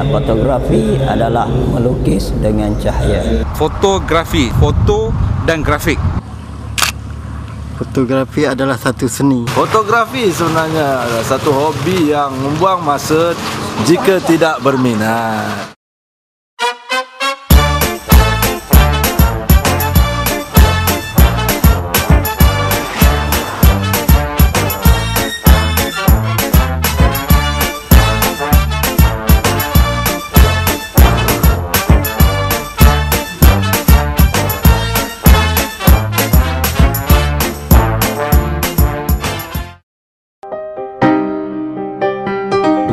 Fotografi adalah melukis dengan cahaya. Fotografi, foto dan grafik. Fotografi adalah satu seni. Fotografi sebenarnya adalah satu hobi yang membuang masa jika tidak berminat.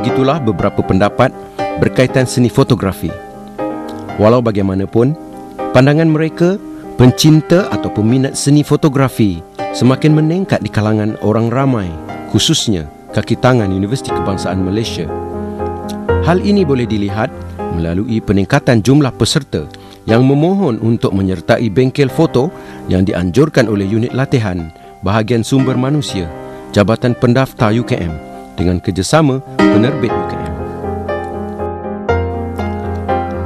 Begitulah beberapa pendapat berkaitan seni fotografi. Walau bagaimanapun, pandangan mereka, pencinta atau peminat seni fotografi semakin meningkat di kalangan orang ramai, khususnya kaki tangan Universiti Kebangsaan Malaysia. Hal ini boleh dilihat melalui peningkatan jumlah peserta yang memohon untuk menyertai bengkel foto yang dianjurkan oleh unit latihan bahagian sumber manusia Jabatan Pendaftar UKM dengan kerjasama penerbit UKM.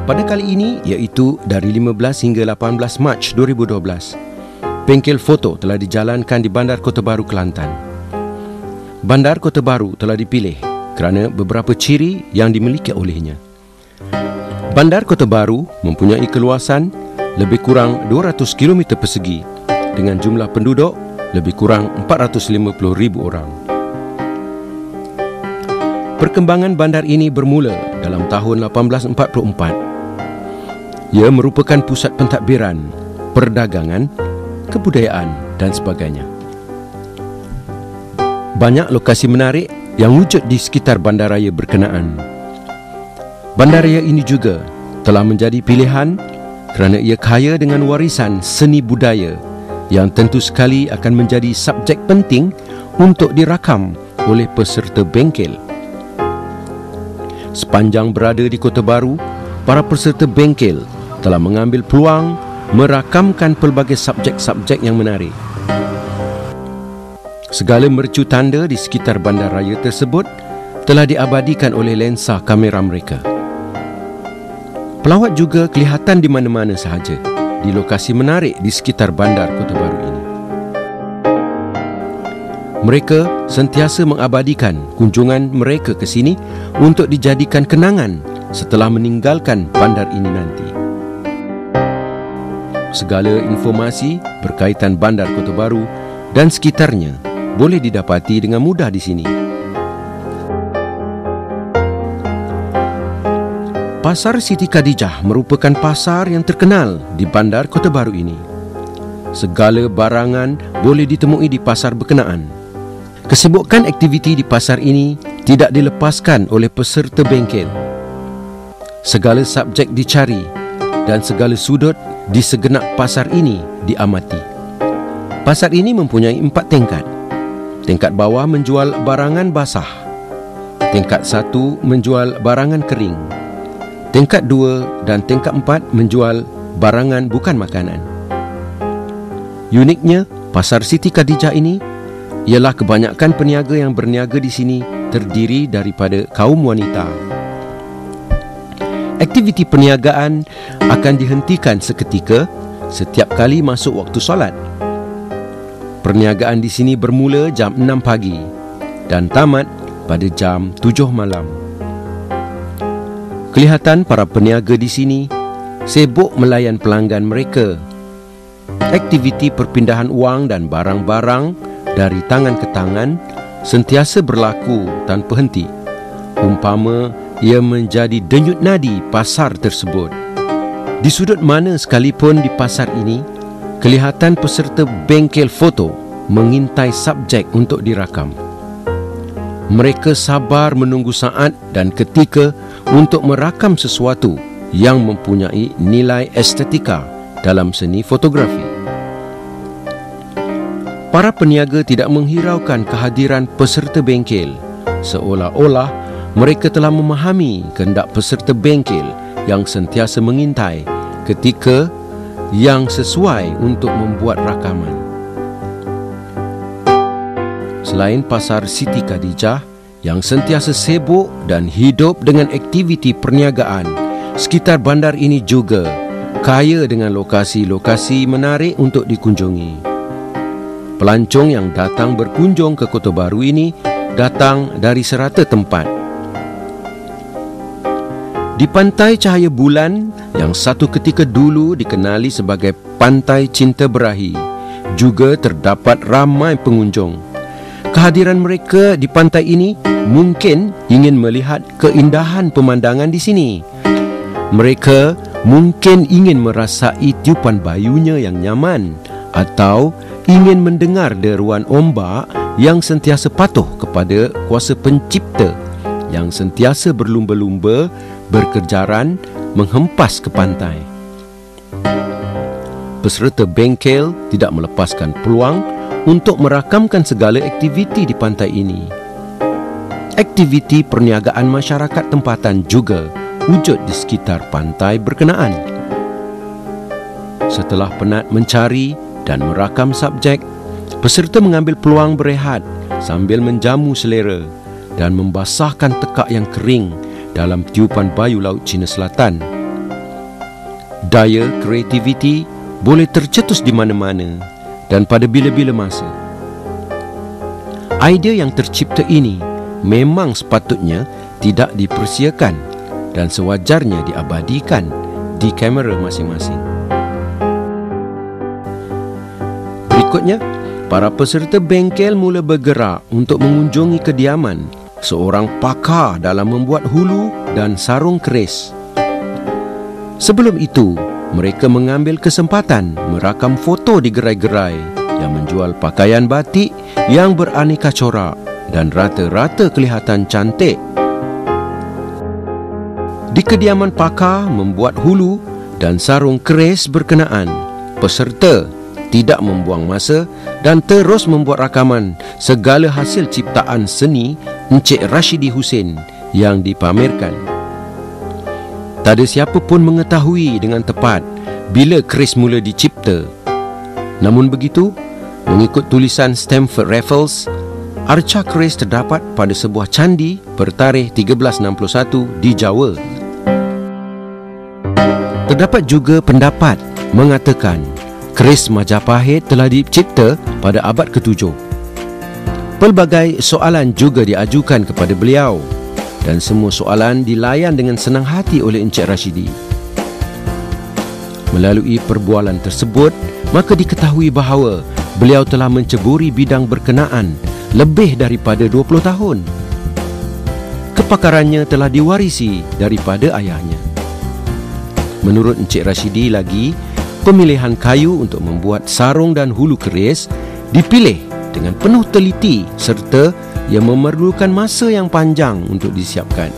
Pada kali ini, iaitu dari 15 hingga 18 Mac 2012, bengkel foto telah dijalankan di Bandar Kota Baru, Kelantan. Bandar Kota Baru telah dipilih kerana beberapa ciri yang dimiliki olehnya. Bandar Kota Baru mempunyai keluasan lebih kurang 200 km persegi dengan jumlah penduduk lebih kurang 450,000 orang. Perkembangan bandar ini bermula dalam tahun 1844. Ia merupakan pusat pentadbiran, perdagangan, kebudayaan dan sebagainya. Banyak lokasi menarik yang wujud di sekitar bandaraya berkenaan. Bandaraya ini juga telah menjadi pilihan kerana ia kaya dengan warisan seni budaya yang tentu sekali akan menjadi subjek penting untuk dirakam oleh peserta bengkel. Sepanjang berada di Kota Baru, para peserta bengkel telah mengambil peluang merakamkan pelbagai subjek-subjek yang menarik. Segala mercu tanda di sekitar bandaraya tersebut telah diabadikan oleh lensa kamera mereka. Pelawat juga kelihatan di mana-mana sahaja di lokasi menarik di sekitar bandar Kota Baru ini. Mereka sentiasa mengabadikan kunjungan mereka ke sini untuk dijadikan kenangan setelah meninggalkan bandar ini nanti. Segala informasi berkaitan bandar Kota Baru dan sekitarnya boleh didapati dengan mudah di sini. Pasar Siti Khadijah merupakan pasar yang terkenal di bandar Kota Baru ini. Segala barangan boleh ditemui di pasar berkenaan. Kesibukan aktiviti di pasar ini tidak dilepaskan oleh peserta bengkel. Segala subjek dicari dan segala sudut di segenap pasar ini diamati. Pasar ini mempunyai 4 tingkat. Tingkat bawah menjual barangan basah. Tingkat 1 menjual barangan kering. Tingkat 2 dan tingkat 4 menjual barangan bukan makanan. Uniknya, Pasar Siti Khadijah ini ialah kebanyakan peniaga yang berniaga di sini terdiri daripada kaum wanita. Aktiviti perniagaan akan dihentikan seketika setiap kali masuk waktu solat. Perniagaan di sini bermula jam 6 pagi dan tamat pada jam 7 malam. Kelihatan para peniaga di sini sibuk melayan pelanggan mereka. Aktiviti perpindahan wang dan barang-barang dari tangan ke tangan sentiasa berlaku tanpa henti. Umpama ia menjadi denyut nadi pasar tersebut. Di sudut mana sekalipun di pasar ini, kelihatan peserta bengkel foto mengintai subjek untuk dirakam. Mereka sabar menunggu saat dan ketika untuk merakam sesuatu yang mempunyai nilai estetika dalam seni fotografi. Para peniaga tidak menghiraukan kehadiran peserta bengkel, seolah-olah mereka telah memahami kehendak peserta bengkel yang sentiasa mengintai ketika yang sesuai untuk membuat rakaman. Selain Pasar Siti Khadijah, yang sentiasa sibuk dan hidup dengan aktiviti perniagaan. Sekitar bandar ini juga kaya dengan lokasi-lokasi menarik untuk dikunjungi. Pelancong yang datang berkunjung ke Kota Baru ini datang dari serata tempat. Di Pantai Cahaya Bulan yang satu ketika dulu dikenali sebagai Pantai Cinta Berahi, juga terdapat ramai pengunjung. Kehadiran mereka di pantai ini mungkin ingin melihat keindahan pemandangan di sini. Mereka mungkin ingin merasai tiupan bayunya yang nyaman, atau ingin mendengar deruan ombak yang sentiasa patuh kepada kuasa pencipta yang sentiasa berlumba-lumba berkejaran menghempas ke pantai. Peserta bengkel tidak melepaskan peluang untuk merakamkan segala aktiviti di pantai ini. Aktiviti perniagaan masyarakat tempatan juga wujud di sekitar pantai berkenaan. Setelah penat mencari dan merakam subjek, peserta mengambil peluang berehat sambil menjamu selera dan membasahkan tekak yang kering dalam tiupan bayu Laut Cina Selatan. Daya kreativiti boleh tercetus di mana-mana dan pada bila-bila masa. Idea yang tercipta ini memang sepatutnya tidak dipersiakan dan sewajarnya diabadikan di kamera masing-masing. Berikutnya, para peserta bengkel mula bergerak untuk mengunjungi kediaman seorang pakar dalam membuat hulu dan sarung keris. Sebelum itu, mereka mengambil kesempatan merakam foto di gerai-gerai yang menjual pakaian batik yang beraneka corak dan rata-rata kelihatan cantik. Di kediaman pakar membuat hulu dan sarung keris berkenaan, peserta tidak membuang masa dan terus membuat rakaman segala hasil ciptaan seni Encik Rashidi Hussein yang dipamerkan. Tak ada siapa pun mengetahui dengan tepat bila keris mula dicipta. Namun begitu, mengikut tulisan Stamford Raffles, arca keris terdapat pada sebuah candi bertarikh 1361 di Jawa. Terdapat juga pendapat mengatakan keris Majapahit telah dicipta pada abad ke-7. Pelbagai soalan juga diajukan kepada beliau dan semua soalan dilayan dengan senang hati oleh Encik Rashidi. Melalui perbualan tersebut, maka diketahui bahawa beliau telah menceburi bidang berkenaan lebih daripada 20 tahun. Kepakarannya telah diwarisi daripada ayahnya. Menurut Encik Rashidi lagi, pemilihan kayu untuk membuat sarung dan hulu keris dipilih dengan penuh teliti serta ia memerlukan masa yang panjang untuk disiapkan.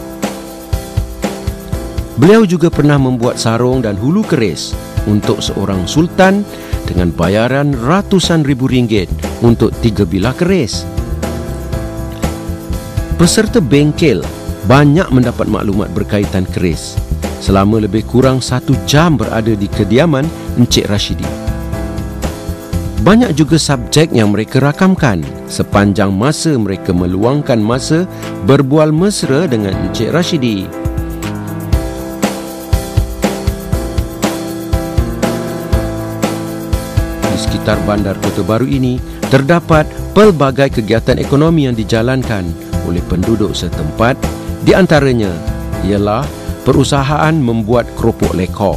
Beliau juga pernah membuat sarung dan hulu keris untuk seorang sultan dengan bayaran ratusan ribu ringgit untuk 3 bilah keris. Peserta bengkel banyak mendapat maklumat berkaitan keris selama lebih kurang 1 jam berada di kediaman Encik Rashidi. Banyak juga subjek yang mereka rakamkan sepanjang masa mereka meluangkan masa berbual mesra dengan Encik Rashidi. Di sekitar bandar Kota Baru ini terdapat pelbagai kegiatan ekonomi yang dijalankan oleh penduduk setempat. Di antaranya ialah perusahaan membuat keropok lekor.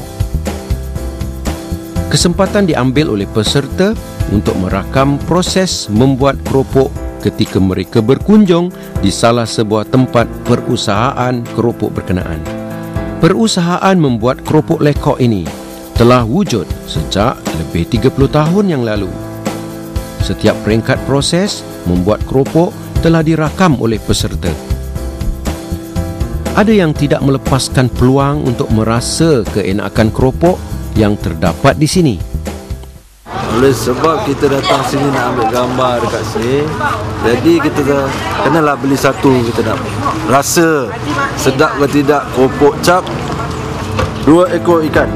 Kesempatan diambil oleh peserta untuk merakam proses membuat keropok ketika mereka berkunjung di salah sebuah tempat perusahaan keropok berkenaan. Perusahaan membuat keropok lekor ini telah wujud sejak lebih 30 tahun yang lalu. Setiap peringkat proses membuat keropok telah dirakam oleh peserta. Ada yang tidak melepaskan peluang untuk merasa keenakan keropok yang terdapat di sini. Oleh sebab kita datang sini nak ambil gambar dekat sini, jadi kita kenalah beli satu, kita nak rasa sedap ke tidak keropok cap 2 ekor ikan.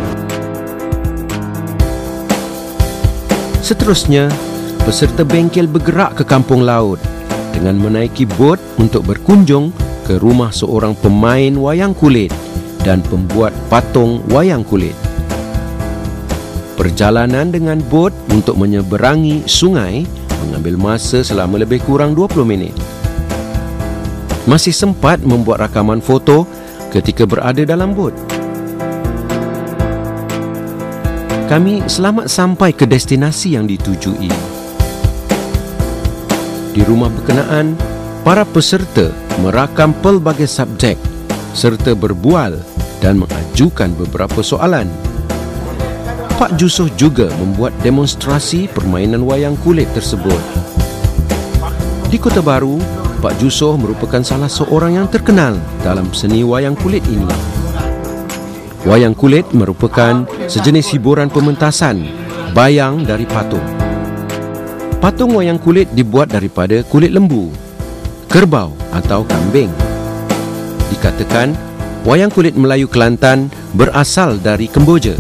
Seterusnya, peserta bengkel bergerak ke kampung laut dengan menaiki bot untuk berkunjung ke rumah seorang pemain wayang kulit dan pembuat patung wayang kulit. Perjalanan dengan bot untuk menyeberangi sungai mengambil masa selama lebih kurang 20 minit. Masih sempat membuat rakaman foto ketika berada dalam bot. Kami selamat sampai ke destinasi yang ditujui. Di rumah berkenaan, para peserta merakam pelbagai subjek serta berbual dan mengajukan beberapa soalan. Pak Jusoh juga membuat demonstrasi permainan wayang kulit tersebut. Di Kota Baru, Pak Jusoh merupakan salah seorang yang terkenal dalam seni wayang kulit ini. Wayang kulit merupakan sejenis hiburan pementasan bayang dari patung. Patung wayang kulit dibuat daripada kulit lembu, kerbau atau kambing. Dikatakan, wayang kulit Melayu Kelantan berasal dari Kemboja.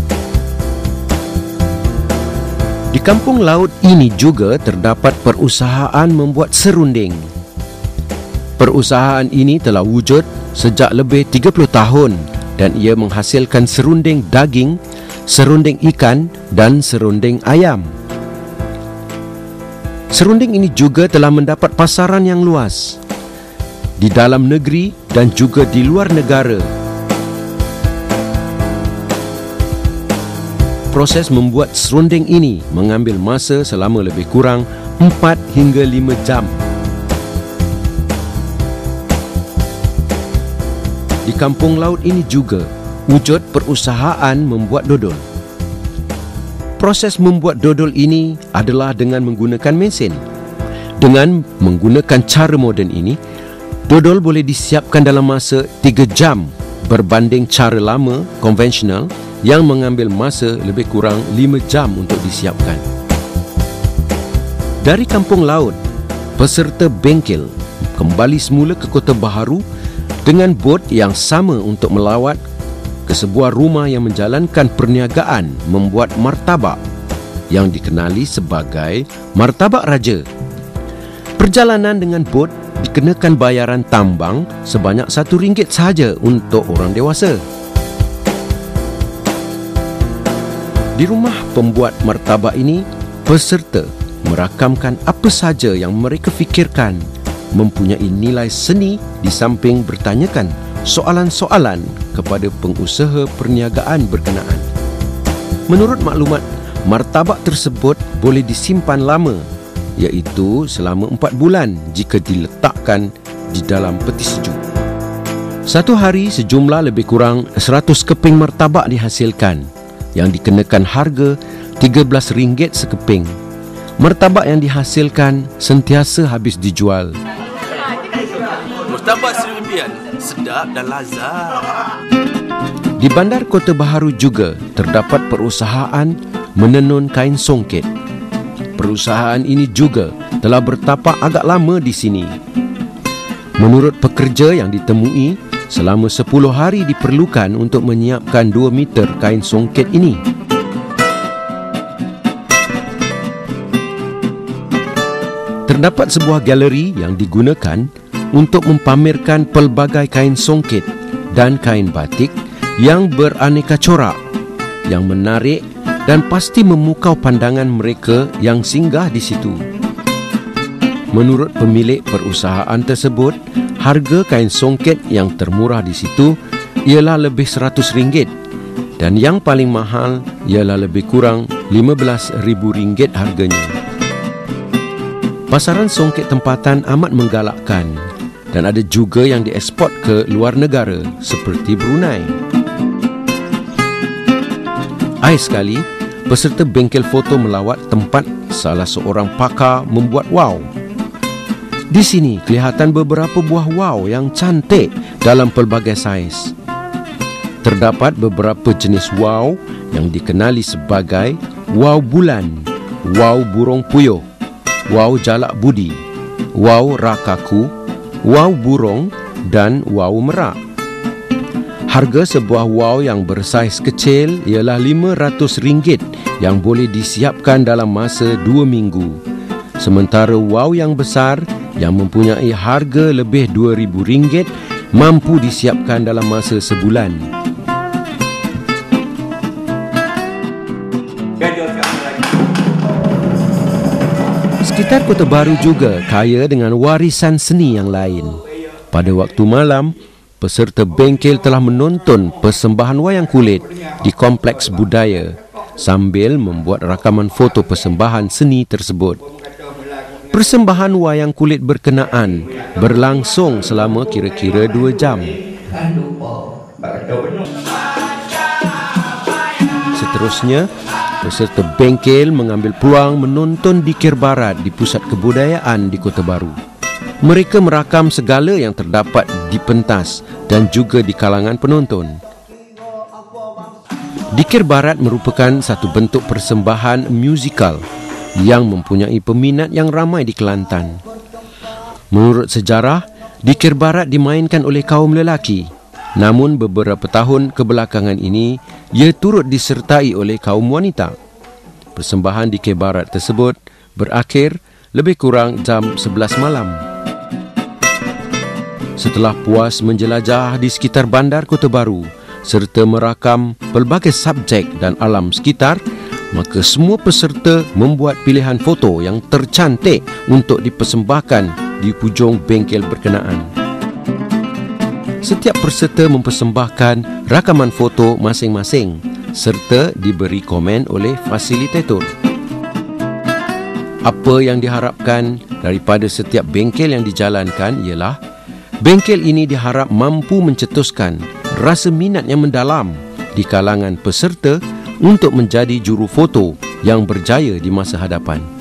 Di kampung laut ini juga terdapat perusahaan membuat serunding. Perusahaan ini telah wujud sejak lebih 30 tahun dan ia menghasilkan serunding daging, serunding ikan dan serunding ayam. Serunding ini juga telah mendapat pasaran yang luas di dalam negeri dan juga di luar negara. Proses membuat serunding ini mengambil masa selama lebih kurang 4 hingga 5 jam. Di kampung laut ini juga wujud perusahaan membuat dodol. Proses membuat dodol ini adalah dengan menggunakan mesin. Dengan menggunakan cara moden ini, dodol boleh disiapkan dalam masa 3 jam berbanding cara lama konvensional yang mengambil masa lebih kurang 5 jam untuk disiapkan. Dari kampung laut, peserta bengkel kembali semula ke Kota Baharu dengan bot yang sama untuk melawat ke sebuah rumah yang menjalankan perniagaan membuat martabak yang dikenali sebagai martabak raja. Perjalanan dengan bot dikenakan bayaran tambang sebanyak RM1 sahaja untuk orang dewasa. Di rumah pembuat martabak ini, peserta merakamkan apa saja yang mereka fikirkan mempunyai nilai seni di samping bertanyakan soalan-soalan kepada pengusaha perniagaan berkenaan. Menurut maklumat, martabak tersebut boleh disimpan lama, iaitu selama 4 bulan jika diletakkan di dalam peti sejuk. Satu hari sejumlah lebih kurang 100 keping martabak dihasilkan yang dikenakan harga RM13 sekeping. Martabak yang dihasilkan sentiasa habis dijual. Martabak RM1, sedap dan lazat. Di Bandar Kota Baharu juga terdapat perusahaan menenun kain songket. Perusahaan ini juga telah bertapak agak lama di sini. Menurut pekerja yang ditemui, selama 10 hari diperlukan untuk menyiapkan 2 meter kain songket ini. Terdapat sebuah galeri yang digunakan untuk mempamerkan pelbagai kain songket dan kain batik yang beraneka corak, yang menarik dan pasti memukau pandangan mereka yang singgah di situ. Menurut pemilik perusahaan tersebut, harga kain songket yang termurah di situ ialah lebih RM100 dan yang paling mahal ialah lebih kurang RM15,000 harganya. Pasaran songket tempatan amat menggalakkan dan ada juga yang dieksport ke luar negara seperti Brunei. Akhir sekali, peserta bengkel foto melawat tempat salah seorang pakar membuat wow. Di sini kelihatan beberapa buah wow yang cantik dalam pelbagai saiz. Terdapat beberapa jenis wow yang dikenali sebagai wow bulan, wow burung puyuh, wow jalak budi, wow rakaku, wow burung dan wow merak. Harga sebuah wow yang bersaiz kecil ialah RM500 yang boleh disiapkan dalam masa 2 minggu. Sementara wow yang besar yang mempunyai harga lebih RM2,000 mampu disiapkan dalam masa sebulan. Sekitar Kota Baru juga kaya dengan warisan seni yang lain. Pada waktu malam, peserta bengkel telah menonton persembahan wayang kulit di kompleks budaya sambil membuat rakaman foto persembahan seni tersebut. Persembahan wayang kulit berkenaan berlangsung selama kira-kira 2 jam. Seterusnya, peserta bengkel mengambil peluang menonton dikir barat di pusat kebudayaan di Kota Baru. Mereka merakam segala yang terdapat di pentas dan juga di kalangan penonton. Dikir barat merupakan satu bentuk persembahan musikal yang mempunyai peminat yang ramai di Kelantan. Menurut sejarah, dikir barat dimainkan oleh kaum lelaki. Namun beberapa tahun kebelakangan ini, ia turut disertai oleh kaum wanita. Persembahan dikir barat tersebut berakhir lebih kurang jam 11 malam. Setelah puas menjelajah di sekitar bandar Kota Baru serta merakam pelbagai subjek dan alam sekitar, maka semua peserta membuat pilihan foto yang tercantik untuk dipersembahkan di hujung bengkel berkenaan. Setiap peserta mempersembahkan rakaman foto masing-masing serta diberi komen oleh fasilitator. Apa yang diharapkan daripada setiap bengkel yang dijalankan ialah bengkel ini diharap mampu mencetuskan rasa minat yang mendalam di kalangan peserta untuk menjadi juru foto yang berjaya di masa hadapan.